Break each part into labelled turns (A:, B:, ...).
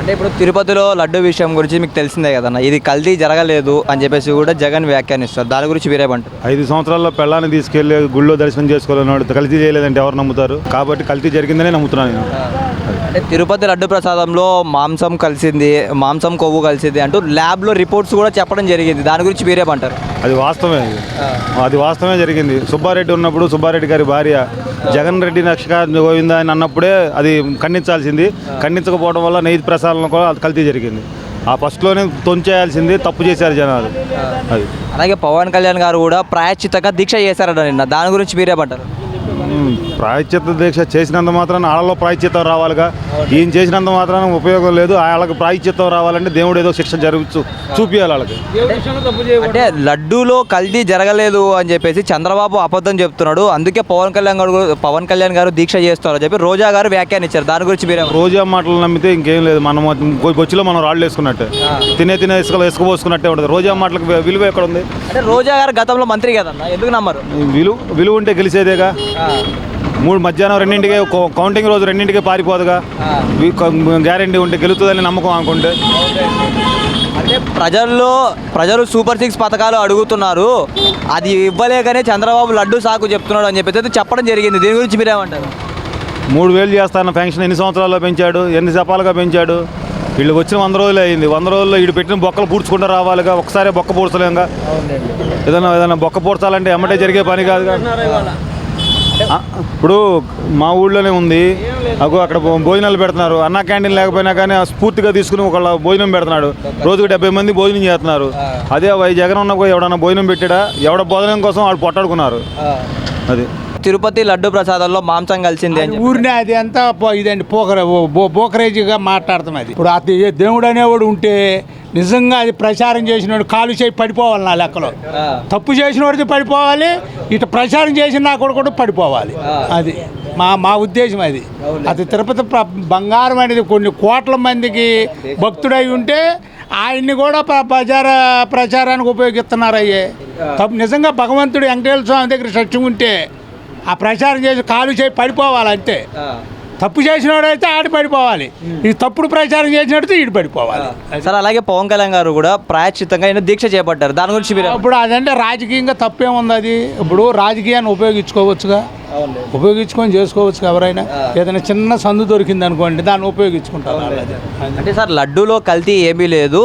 A: అంటే ఇప్పుడు తిరుపతిలో లడ్డు విషయం గురించి మీకు తెలిసిందే కదన్న, ఇది కల్తీ జరగలేదు అని చెప్పేసి కూడా జగన్ వ్యాఖ్యానిస్తారు. దాని గురించి మీరేమంటారు?
B: 5 సంవత్సరాల్లో పెళ్ళాన్ని తీసుకెళ్లి గుళ్ళో దర్శనం చేసుకోవాలన్నాడు, కల్తీ చేయలేదంటే ఎవరు నమ్ముతారు? కాబట్టి కల్తీ జరిగిందనే నమ్ముతున్నాను నేను.
A: అంటే తిరుపతి లడ్డు ప్రసాదంలో మాంసం కొవ్వు కలిసింది అంటూ ల్యాబ్లో రిపోర్ట్స్ కూడా చెప్పడం జరిగింది. దాని గురించి మీరేమంటారు?
B: అది వాస్తవమే జరిగింది. సుబ్బారెడ్డి ఉన్నప్పుడు సుబ్బారెడ్డి గారి భార్య జగన్ రెడ్డి నక్షక గోవిందా అని అన్నప్పుడే అది ఖండించాల్సింది. ఖండించకపోవడం వల్ల నెయ్యి ప్రసాదంలో కూడా అది కల్తీ జరిగింది. ఆ ఫస్ట్లోనే తొంచేయాల్సింది, తప్పు చేశారు జనాలు. అది
A: అలాగే పవన్ కళ్యాణ్ గారు కూడా ప్రాయశ్చిత్తగా దీక్ష చేశారట నిన్న. దాని గురించి మీరేమంటారు?
B: ప్రాయశ్చిత్త దీక్ష చేసినంత మాత్రాన ఆళ్ళలో ప్రాయశ్చిత్తం రావాలిగా. ఈయన చేసినంత మాత్రాన ఉపయోగం లేదు. వాళ్ళకి ప్రాయశ్చిత్తం రావాలంటే దేవుడు ఏదో శిక్ష చూపించాలి వాళ్ళకి.
A: అంటే లడ్డూలో కల్తీ జరగలేదు అని చెప్పేసి చంద్రబాబు అబద్ధం చెప్తున్నాడు, అందుకే పవన్ కళ్యాణ్ గారు దీక్ష చేస్తున్నారు అని చెప్పి రోజా గారు వ్యాఖ్యానించారు. దాని గురించి మీరే?
B: రోజా మాటలు నమ్మితే ఇంకేం లేదు. మనం బొచ్చులో మనం రాళ్ళు వేసుకున్నట్టే, తినే ఇసుక పోసుకున్నట్టే ఉంటుంది. రోజా మాటలకు విలువ ఎక్కడ ఉంది?
A: అంటే రోజా గారు గతంలో మంత్రి కదన్నా, ఎందుకు నమ్మరు?
B: విలువ ఉంటే గెలిచేదేగా. మధ్యాహ్నం 2ంటికే కౌంటింగ్ రోజు 2ంటికే పారిపోదుగా. గ్యారెంటీ ఉంటే గెలుతుందని నమ్మకం అనుకుంటే.
A: అంటే ప్రజలు సూపర్ 6 పథకాలు అడుగుతున్నారు, అది ఇవ్వలేకనే చంద్రబాబు లడ్డు సాకు చెప్తున్నాడు అని చెప్పేసి చెప్పడం జరిగింది. దీని గురించి మీరేమంటారు?
B: 3000 చేస్తాన్న పెన్షన్ ఎన్ని సంవత్సరాల్లో పెంచాడు, ఎన్ని సపాలుగా పెంచాడు? వీళ్ళకి వచ్చిన 100 రోజులు అయింది. 100 రోజుల్లో వీడు పెట్టిన బొక్కలు పూడ్చుకుంటూ రావాలిగా. ఒకసారి బొక్క పూడ్చలేంగా. ఏదైనా బొక్క పూడ్చాలంటే ఎమ్మటే జరిగే పని కాదుగా. ఇప్పుడు మా ఊళ్ళోనే ఉంది, అక్కడ భోజనాలు పెడుతున్నారు. అన్న క్యాంటీన్ లేకపోయినా కానీ స్ఫూర్తిగా తీసుకుని ఒకళ్ళ భోజనం పెడుతున్నాడు. రోజుకు 70 మంది భోజనం చేస్తున్నారు. అదే జగన్ ఉన్న ఎవడన్నా భోజనం పెట్టాడా? ఎవడ భోజనం కోసం వాళ్ళు పొట్టాడుకున్నారు. అది
A: తిరుపతి లడ్డు ప్రసాదంలో మాంసం కలిసింది అని
C: ఊరినే అది అంతా ఇదండి పోకరేజీగా మాట్లాడతాం. అది ఇప్పుడు అది దేవుడు అనేవాడు ఉంటే నిజంగా అది ప్రచారం చేసినవాడు కాలు చేయి పడిపోవాలి. నా లెక్కలో తప్పు చేసినవాడికి పడిపోవాలి, ఇటు ప్రచారం చేసిన నా కూడా పడిపోవాలి. అది మా ఉద్దేశం. అది తిరుపతి బంగారం అనేది కొన్ని కోట్ల మందికి భక్తుడై ఉంటే ఆయన్ని కూడా ప్రచారానికి ఉపయోగిస్తున్నారు. అయ్యే తప్పు నిజంగా భగవంతుడు వెంకటేశ్వర స్వామి దగ్గర సత్యం ఉంటే ఆ ప్రచారం చేసి కాలు చేయి పడిపోవాలి అంతే. తప్పు చేసినవాడైతే ఆడి పడిపోవాలి, ఇది తప్పుడు ప్రచారం చేసినట్టు ఈడు పడిపోవాలి.
A: సార్ అలాగే పవన్ కళ్యాణ్ గారు కూడా ప్రాయశ్చిత్తంగా దీక్ష చేపట్టారు. దాని గురించి మీరు?
C: ఇప్పుడు అదంటే రాజకీయంగా తప్పేముంది? అది ఇప్పుడు రాజకీయాన్ని ఉపయోగించుకోవచ్చుగా, ఉపయోగించుకొని చేసుకోవచ్చు. ఎవరైనా ఏదైనా చిన్న సందు దొరికింది అనుకోండి, దాన్ని ఉపయోగించుకుంటారు.
A: అంటే సార్ లడ్డూలో కల్తీ ఏమీ లేదు,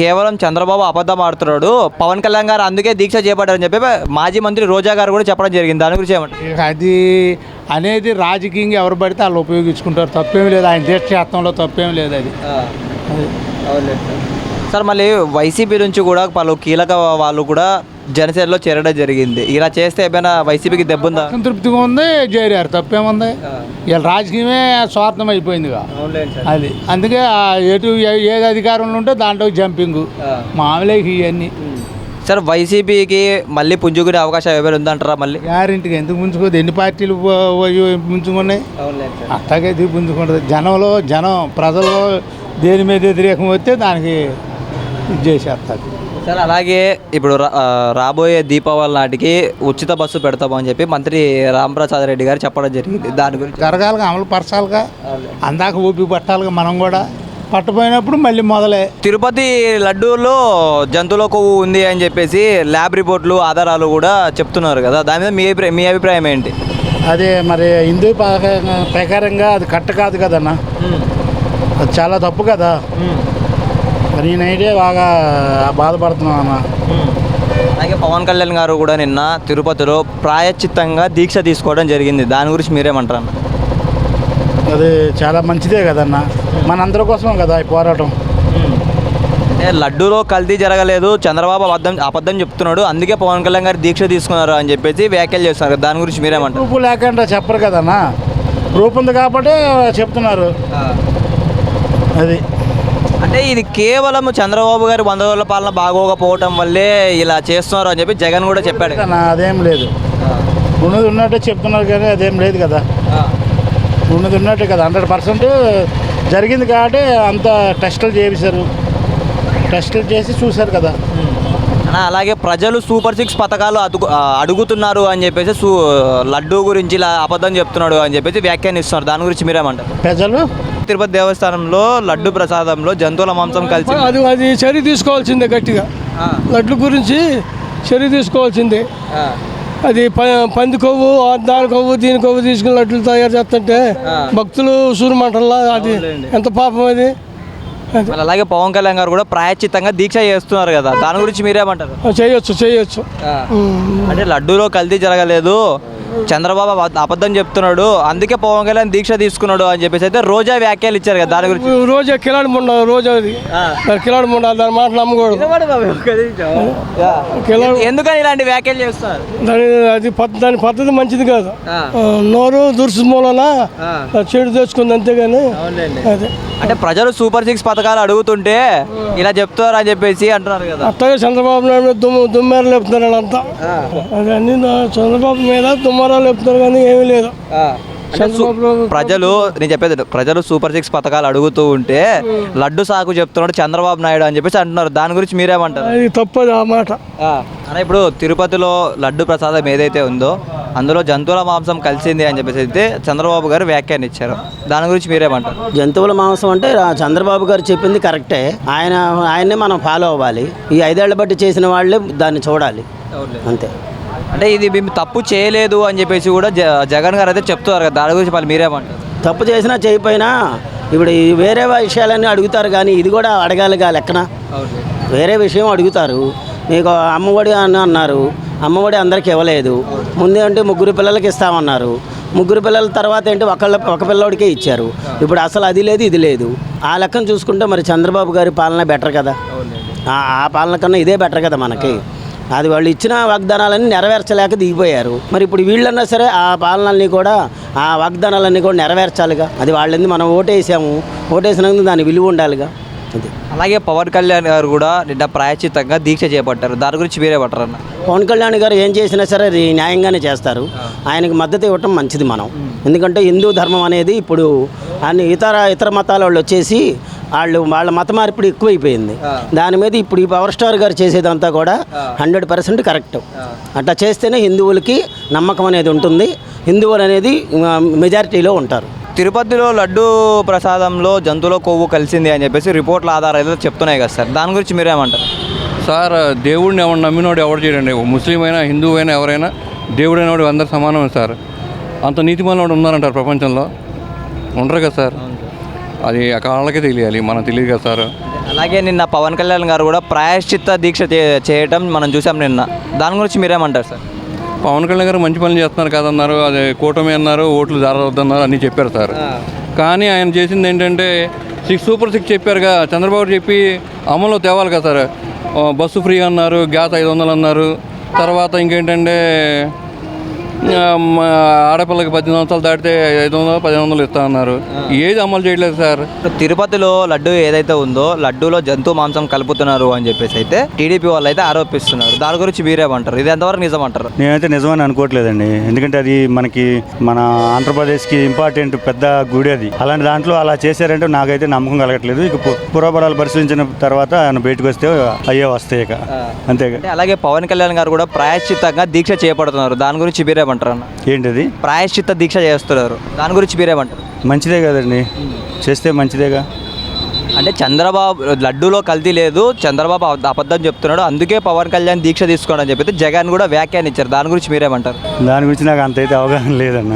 A: కేవలం చంద్రబాబు అబద్ధం ఆడుతున్నాడు, పవన్ కళ్యాణ్ గారు అందుకే దీక్ష చేపట్టారని చెప్పి మాజీ మంత్రి రోజా గారు కూడా చెప్పడం జరిగింది. దాని గురించి ఏమంటారు?
C: అది అనేది రాజకీయంగా ఎవరు పడితే వాళ్ళు ఉపయోగించుకుంటారు. తప్పేమీ లేదు, ఆయన దీక్ష చేతంలో తప్పేమీ లేదు. అది
A: సార్ మళ్ళీ వైసీపీ నుంచి కూడా పలు కీలక వాళ్ళు కూడా జనసేనలో చేరడం జరిగింది. ఇలా చేస్తే ఏమైనా వైసీపీకి దెబ్బుందా?
C: సంతృప్తిగా ఉంది, చేరారు, తప్పేముంది? ఇలా రాజకీయమే స్వార్థం అయిపోయిందిగా. అది అందుకే ఎటు ఏది అధికారంలో ఉంటే దాంట్లో జంపింగ్ మామూలే ఇవన్నీ.
A: సార్ వైసీపీకి మళ్ళీ పుంజుకునే అవకాశం ఏమైనా ఉందంటారా? మళ్ళీ
C: గ్యారెంటీగా ఎందుకు పుంజుకోదు? ఎన్ని పార్టీలు పుంజుకున్నాయి, అట్లాగే ఇది పుంజుకుంటుంది. జనం ప్రజలు దేని మీద వ్యతిరేకం వస్తే దానికి ఇది చేసేస్తారు.
A: సార్ అలాగే ఇప్పుడు రాబోయే దీపావళి నాటికి ఉచిత బస్సు పెడతామని చెప్పి మంత్రి రాంప్రసాద్ రెడ్డి గారు చెప్పడం జరిగింది. దాని గురించి
C: జరగాలిగా, అమలు పరచాలిగా, అందాక ఊపి పట్టాలిగా. మనం కూడా పట్టపోయినప్పుడు మళ్ళీ మొదలే.
A: తిరుపతి లడ్డూలో జంతువుల కొవ్వు ఉంది అని చెప్పేసి ల్యాబ్ రిపోర్ట్లు ఆధారాలు కూడా చెప్తున్నారు కదా, దాని మీద మీ అభిప్రాయం ఏంటి?
C: అదే మరి హిందూ ప్రకారంగా అది కట్ట కాదు కదన్న, అది చాలా తప్పు కదా. నేనైతే బాగా బాధపడుతున్నాను అన్న.
A: అలాగే పవన్ కళ్యాణ్ గారు కూడా నిన్న తిరుపతిలో ప్రాయశ్చిత్తంగా దీక్ష తీసుకోవడం జరిగింది. దాని గురించి మీరేమంటారు?
C: అది చాలా మంచిదే కదన్న, మనందరి కోసం కదా ఈ పోరాటం.
A: అంటే లడ్డూలో కల్తీ జరగలేదు, చంద్రబాబు అబద్ధం చెప్తున్నాడు, అందుకే పవన్ కళ్యాణ్ గారు దీక్ష తీసుకున్నారు అని చెప్పేసి వ్యాఖ్యలు చేస్తున్నారు. దాని గురించి మీరేమంటారు?
C: ప్రూఫ్ లేకుండా చెప్పరు కదన్నా, ప్రూఫ్ ఉంది కాబట్టి చెప్తున్నారు. అది
A: అంటే ఇది కేవలం చంద్రబాబు గారి 100 రోజుల పాలన బాగోకపోవటం వల్లే ఇలా చేస్తున్నారు అని చెప్పి జగన్ కూడా చెప్పాడు.
C: అదేం లేదు, ఉన్నది ఉన్నట్టే చెప్తున్నారు కానీ అదేం లేదు కదా. ఉన్నది ఉన్నట్టే కదా, 100% జరిగింది కాబట్టి అంత టెస్టులు చేశారు, టెస్టులు చేసి చూశారు కదా.
A: అలాగే ప్రజలు సూపర్ 6 పథకాలు అడుగుతున్నారు అని చెప్పేసి లడ్డూ గురించి ఇలా అబద్ధం చెప్తున్నాడు అని చెప్పేసి వ్యాఖ్యానిస్తున్నారు. దాని గురించి మీరేమంటారు?
C: ప్రజలు
A: తిరుపతి దేవస్థానంలో లడ్డు ప్రసాదంలో జంతువుల మాంసం కలిసి
D: అది చర్య తీసుకోవాల్సిందే గట్టిగా. లడ్డు గురించి చర్య తీసుకోవాల్సిందే. అది పంది కొవ్వు దాని కొవ్వు దీని కొవ్వు తీసుకుని లడ్డులు తయారు చేస్తుంటే భక్తులు సూర్యమంటల్లా అది ఎంత పాపం అది.
A: అలాగే పవన్ కళ్యాణ్ గారు కూడా ప్రాయశ్చిత్తంగా దీక్ష చేస్తున్నారు కదా, దాని గురించి మీరేమంటారు?
D: చేయొచ్చు.
A: అంటే లడ్డూలో కల్తీ జరగలేదు, చంద్రబాబు అబద్ధం చెప్తున్నాడు, అందుకే పవన్ కళ్యాణ్ దీక్ష తీసుకున్నాడు అని చెప్పేసి అయితే రోజా వ్యాఖ్యలు ఇచ్చారు కదా, దాని గురించి?
D: రోజా కిలాడి ముండ, రోజాది కిలాడి ముండ, దాని మాట నమ్మకూడదు.
A: ఎందుకని ఇలాంటి వ్యాఖ్యలు చేస్తున్నారు?
D: దాని పద్ధతి మంచిది కాదు. నోరు దుర్సు మూలన చెడు తెచ్చుకుంది అంతేగాని. అదే
A: అంటే ప్రజలు సూపర్ 6 పథకాలు అడుగుతుంటే ఇలా చెప్తారు అని చెప్పేసి అంటున్నారు కదా.
D: అట్లాగే చంద్రబాబు నాయుడు మీద దుమ్మారాలు లేపుతున్నారు వాళ్ళంతా. అది అన్ని చంద్రబాబు మీద దుమ్మారాలు లేపుతున్నారు కానీ ఏమీ లేదు.
A: ప్రజలు, నేను చెప్పేది, ప్రజలు సూపర్ 6 పథకాలు అడుగుతూ ఉంటే లడ్డు సాకు చెప్తున్నాడు చంద్రబాబు నాయుడు అని చెప్పేసి అంటున్నారు, దాని గురించి మీరేమంటారు?
D: అది తప్పదు ఆ మాట.
A: అన్న ఇప్పుడు తిరుపతిలో లడ్డు ప్రసాదం ఏదైతే ఉందో అందులో జంతువుల మాంసం కలిసింది అని చెప్పేసి అయితే చంద్రబాబు గారు వ్యాఖ్యానం ఇచ్చారు, దాని గురించి మీరేమంటారు?
E: జంతువుల మాంసం అంటే చంద్రబాబు గారు చెప్పింది కరెక్టే. ఆయన్నే మనం ఫాలో అవ్వాలి. ఈ 5 ఏళ్ల బట్టి చేసిన వాళ్ళే దాన్ని చూడాలి, అంతే.
A: అంటే ఇది మేము తప్పు చేయలేదు అని చెప్పేసి కూడా జగన్ గారు అయితే చెప్తున్నారు కదా, దాని గురించి మళ్ళీ మీరేమంటారు?
E: తప్పు చేసినా చేయకపోయినా ఇప్పుడు ఈ వేరే విషయాలన్నీ అడుగుతారు కానీ ఇది కూడా అడగాలిగా లెక్కన. వేరే విషయం అడుగుతారు. మీకు అమ్మఒడి అని అన్నారు, అమ్మఒడి అందరికి ఇవ్వలేదు. ముందే అంటే 3 పిల్లలకి ఇస్తామన్నారు. 3 పిల్లల తర్వాత ఏంటి ఒక పిల్లోడికే ఇచ్చారు. ఇప్పుడు అసలు అది లేదు ఇది లేదు. ఆ లెక్కను చూసుకుంటే మరి చంద్రబాబు గారి పాలన బెటర్ కదా. ఆ పాలన కన్నా ఇదే బెటర్ కదా మనకి. అది వాళ్ళు ఇచ్చిన వాగ్దానాలన్నీ నెరవేర్చలేక దిగిపోయారు. మరి ఇప్పుడు వీళ్ళన్నా సరే ఆ పాలనల్ని కూడా, ఆ వాగ్దానాలన్నీ కూడా నెరవేర్చాలిగా. అది వాళ్ళని మనం ఓటేసాము, ఓటేసినందుకు దాని విలువ ఉండాలిగా. అది
A: అలాగే పవన్ కళ్యాణ్ గారు కూడా నిన్న ప్రాయశ్చిత్తంగా దీక్ష చేపట్టారు, దాని గురించి మీరేమంటారు అన్న?
E: పవన్ కళ్యాణ్ గారు ఏం చేసినా సరే అది న్యాయంగానే చేస్తారు. ఆయనకి మద్దతు ఇవ్వటం మంచిది మనం. ఎందుకంటే హిందూ ధర్మం అనేది ఇప్పుడు అన్ని ఇతర మతాల వాళ్ళు వచ్చేసి వాళ్ళ మత మార్పిడి ఎక్కువైపోయింది. దాని మీద ఇప్పుడు ఈ పవర్ స్టార్ గారు చేసేదంతా కూడా 100% కరెక్ట్. అట్లా చేస్తేనే హిందువులకి నమ్మకం అనేది ఉంటుంది, హిందువులు అనేది మెజారిటీలో ఉంటారు.
A: తిరుపతిలో లడ్డు ప్రసాదంలో జంతువుల కొవ్వు కలిసింది అని చెప్పేసి రిపోర్ట్ల ఆధారాలు చెప్తున్నాయి కదా సార్, దాని గురించి మీరేమంటారు?
F: సార్, దేవుడిని ఎవరు నమ్మినోడు ఎవరు చేయడండి. ముస్లిం అయినా హిందూ అయినా ఎవరైనా దేవుడు అనేవాడు అందరు సమానమే సార్. అంత నీతిమానోడు ఉన్నారంటారు ప్రపంచంలో, ఉండరు కదా సార్. అది వాళ్ళకే తెలియాలి, మనకు తెలియదు కదా సార్.
A: అలాగే నిన్న పవన్ కళ్యాణ్ గారు కూడా ప్రాయశ్చిత్త దీక్ష చేయటం మనం చూసాం నిన్న, దాని గురించి మీరేమంటారు సార్?
F: పవన్ కళ్యాణ్ గారు మంచి పనులు చేస్తున్నారు కాదన్నారు, అది కూటమి అన్నారు, ఓట్లు జారవద్దన్నారు, అన్నీ చెప్పారు సార్. కానీ ఆయన చేసింది ఏంటంటే సూపర్ 6 చెప్పారుగా, చంద్రబాబు చెప్పి అమలు తేవాలి కదా సార్. బస్సు ఫ్రీ అన్నారు, గ్యాస్ 500 అన్నారు. తర్వాత ఇంకేంటంటే ఆడపిల్లకి 18 సంవత్సరాలు దాటితే 500, 1500 ఇస్తా అన్నారు. ఏది అమలు చేయలేదు సార్.
A: తిరుపతిలో లడ్డు ఏదైతే ఉందో లడ్డూలో జంతు మాంసం కలుపుతున్నారు అని చెప్పేసి అయితే టీడీపీ వాళ్ళు అయితే ఆరోపిస్తున్నారు, దాని గురించి మీరేమంటారు? ఇది ఎంతవరకు నిజం అంటారు?
B: నేనైతే నిజమని అనుకోవట్లేదండి. ఎందుకంటే అది మన ఆంధ్రప్రదేశ్కి ఇంపార్టెంట్ పెద్ద గుడి అది. అలాంటి దాంట్లో అలా చేశారంటే నాకైతే నమ్మకం కలగట్లేదు. ఇక పూర్వపరాలు పరిశీలించిన తర్వాత ఆయన బయటకు వస్తే అయ్యే వస్తాయి ఇక, అంతేగా.
A: అలాగే పవన్ కళ్యాణ్ గారు కూడా ప్రాయశ్చిత్తంగా దీక్ష చేపడుతున్నారు, దాని గురించి మీరేమంటారు అన్న?
B: ఏంటిది?
A: ప్రాయశ్చిత్త దీక్ష చేస్తున్నారు, దాని గురించి మీరేమంటారు?
B: మంచిదే కదండి, చేస్తే మంచిదేగా.
A: అంటే చంద్రబాబు లడ్డూలో కల్తీ లేదు, చంద్రబాబు అబద్ధం చెప్తున్నాడు, అందుకే పవన్ కళ్యాణ్ దీక్ష తీసుకోండి అని చెప్పి జగన్ కూడా వ్యాఖ్యానించారు, దాని గురించి మీరేమంటారు?
B: దాని గురించి నాకు అంతైతే అవగాహన లేదన్న.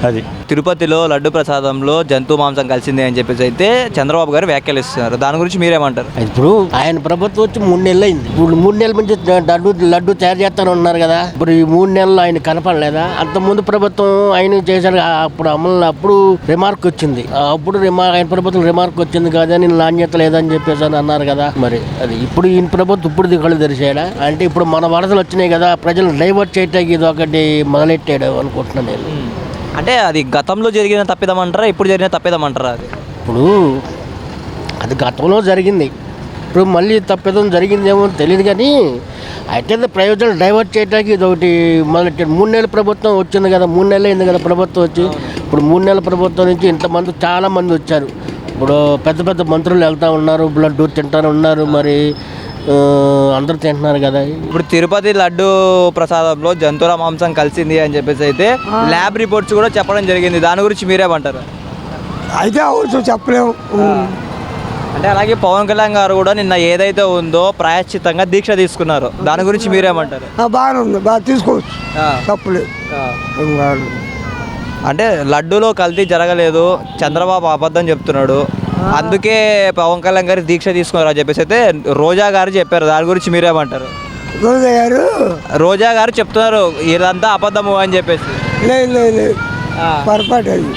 B: అది
A: తిరుపతిలో లడ్డు ప్రసాదంలో జంతు మాంసం కలిసింది అని చెప్పేసి అయితే చంద్రబాబు గారు వ్యాఖ్యలిస్తున్నారు, దాని గురించి మీరేమంటారు?
G: ఇప్పుడు ఆయన ప్రభుత్వం వచ్చి 3 నెలలు అయింది. ఇప్పుడు 3 నెలల నుంచి లడ్డు తయారు చేస్తాను ఉన్నారు కదా. ఇప్పుడు ఈ 3 నెలలు ఆయన కనపడలేదా? అంత ముందు ప్రభుత్వం ఆయన చేశాడు, అప్పుడు అప్పుడు రిమార్క్ వచ్చింది. అప్పుడు ఆయన ప్రభుత్వం రిమార్క్ వచ్చింది కదా, నేను నాణ్యత లేదని చెప్పేసి అని అన్నారు కదా. మరి అది ఇప్పుడు ఈయన ప్రభుత్వం ఇప్పుడు కళ్ళు తెరిచాడా అంటే ఇప్పుడు మన వరదలు వచ్చినాయి కదా, ప్రజలు డైవర్ట్ చేయటానికి ఇది ఒకటి మొదలెట్టాడు అనుకుంటున్నాను నేను.
A: అంటే అది గతంలో జరిగిన తప్పిదమంటారా, ఇప్పుడు జరిగిన తప్పిదమంటారా? అది
G: ఇప్పుడు అది గతంలో జరిగింది, ఇప్పుడు మళ్ళీ తప్పిదం జరిగిందేమో తెలియదు కానీ అయితే ప్రయోజనాలు డైవర్ట్ చేయడానికి ఇది ఒకటి మొదలెట్టాడు. 3 నెలల ప్రభుత్వం వచ్చింది కదా, 3 నెలలు అయింది కదా ప్రభుత్వం వచ్చి. ఇప్పుడు 3 నెలల ప్రభుత్వం నుంచి ఇంతమంది చాలామంది వచ్చారు. ఇప్పుడు పెద్ద పెద్ద మంత్రులు వెళ్తూ ఉన్నారు, బ్లడ్ తింటారు ఉన్నారు, మరి అందరూ తింటున్నారు కదా.
A: ఇప్పుడు తిరుపతి లడ్డు ప్రసాదంలో జంతువుల మాంసం కలిసింది అని చెప్పేసి అయితే ల్యాబ్ రిపోర్ట్స్ కూడా చెప్పడం జరిగింది, దాని గురించి మీరేమంటారు?
H: అయితే అవచ్చు చెప్పలేము.
A: అంటే అలాగే పవన్ కళ్యాణ్ గారు కూడా నిన్న ఏదైతే ఉందో ప్రాయశ్చిత్తంగా దీక్ష తీసుకున్నారు, దాని గురించి మీరేమంటారు?
H: బాగానే ఉంది, బాగా తీసుకోవచ్చు, తప్పులేదు.
A: అంటే లడ్డూలో కల్తీ జరగలేదు, చంద్రబాబు అబద్ధం చెప్తున్నాడు, అందుకే పవన్ కళ్యాణ్ గారు దీక్ష తీసుకున్నారు అని చెప్పేసి అయితే రోజా గారు చెప్పారు. దాని గురించి మీరేమంటారు?
H: రోజా గారు
A: రోజా గారు చెప్తున్నారు ఇదంతా అబద్ధము అని చెప్పేసి.
H: లేదు పొరపాటు అది.